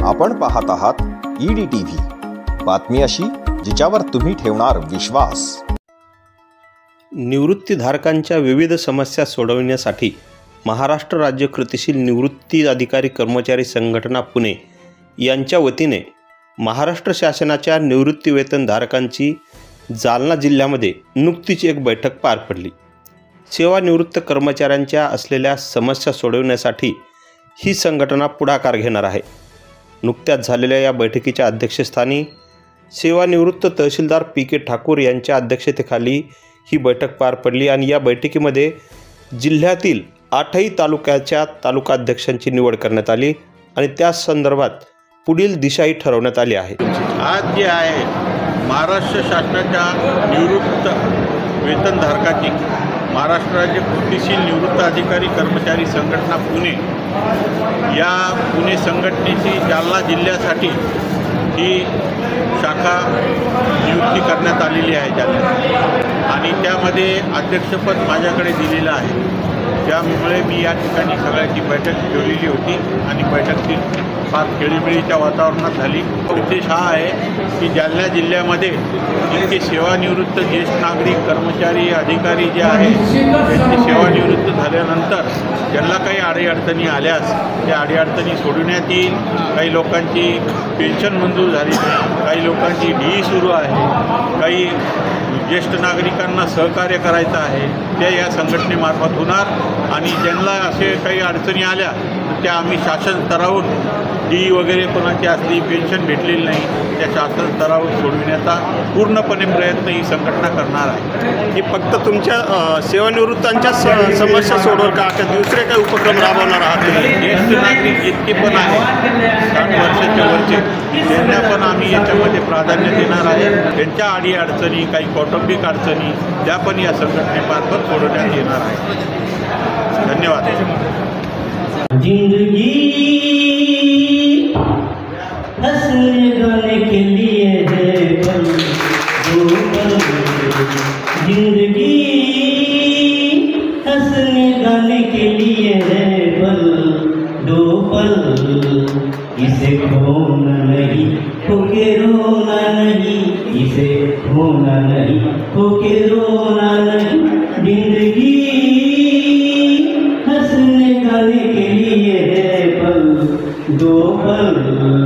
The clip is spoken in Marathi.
आपण पाहत आहात EDTV, बातमी अशी जिच्यावर तुम्ही ठेवणार विश्वास। निवृत्तीधारकांच्या विविध समस्या सोडवण्यासाठी महाराष्ट्र राज्य कृतिशील निवृत्ती अधिकारी कर्मचारी संघटना पुणे यांच्या वतीने महाराष्ट्र शासनाच्या निवृत्तीवेतनधारकांची जालना जिल्ह्यामध्ये नुकतीच एक बैठक पार पडली। सेवानिवृत्त कर्मचाऱ्यांच्या असलेल्या समस्या सोडवण्यासाठी ही संघटना पुढाकार घेणार आहे। नुकत्याच झालेल्या या बैठकीच्या अध्यक्षस्थानी सेवानिवृत्त तहसीलदार PK ठाकूर यांच्या अध्यक्षतेखाली ही बैठक पार पडली आणि या बैठकीमध्ये जिल्ह्यातील 8ही तालुक्याच्या तालुकाध्यक्षांची निवड करण्यात आली आणि त्या संदर्भात पुढील दिशाही ठरवण्यात आली आहे। आज जे आहे महाराष्ट्र शासनाच्या निवृत्त वेतनधारकाची महाराष्ट्र राज्य कृतिशील निवृत्त अधिकारी कर्मचारी संघटना पुणे या पुणे संघटनेची जालना जिल्ह्यासाठी ही शाखा नियुक्ती करण्यात आलेली आहे जालन्यात आणि त्यामध्ये अध्यक्षपद माझ्याकडे दिलेलं आहे। त्यामुळे मी या ठिकाणी सगळ्याची बैठक ठेवलेली होती आणि बैठक ती फार खेळीमेळीच्या वातावरणात झाली। उद्देश हा आहे की जालना जिल्ह्यामध्ये इतके सेवानिवृत्त ज्येष्ठ नागरिक कर्मचारी अधिकारी जे आहेत त्यांची सेवानिवृत्त झाल्यानंतर ज्यांना काही अडीअडचणी आल्यास त्या अडीअडचणी सोडवण्यात येईल। काही लोकांची पेन्शन मंजूर झाली नाही, काही लोकांची DE सुरू आहे, काही ज्येष्ठ नागरिकांना सहकार्य करायचं आहे त्या या संघटनेमार्फत होणार आणि ज्यांना असे काही अडचणी आल्या तर त्या आम्ही शासन स्तरावरून DE वगैरे कोणाची असली पेन्शन भेटलेली नाही त्या शासन स्तरावर सोडविण्याचा पूर्णपणे प्रयत्न ही संघटना करणार आहे। ही फक्त तुमच्या सेवानिवृत्तांच्या समस्या सोडवणार का दुसरे काही उपक्रम राबवणार आहात? ज्येष्ठ नागरिक जितके पण आहेत 60 वर्षाच्या वरचे त्यांना पण आम्ही याच्यामध्ये प्राधान्य देणार आहे। त्यांच्या अडीअडचणी काही कौटुंबिक अडचणी त्या पण या संघटनेमार्फत सोडवण्यात येणार आहे। धन्यवाद। जिंदगी हंसने गाने के लिए है पल दो पल, जिंदगी हंसने गाने के लिए है पल दो पल, इसे खोना नहीं होके रोना नहीं, इसे खोना नहीं होके रोना नहीं, जिंदगी हंसने गाने के लिए है पल दो पल।